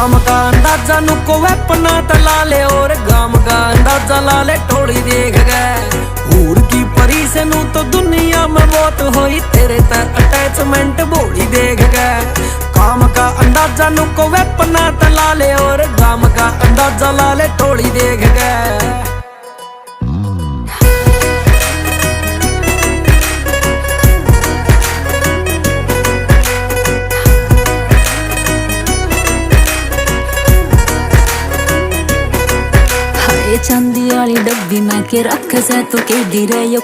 काम का अंदाजा नुको वेपना तला ले और गाम का अंदाजा ला ले टोली देख गए हूर की परी से नू तो दुनिया में बहुत होई तेरे तर अटैचमेंट बोली देख गए काम का अंदाजा नुको वेपना तला ले और गाम का अंदाजा ला ले टोली देख गए चांदी वाली डब्बी में के रख से तू के दी रे यो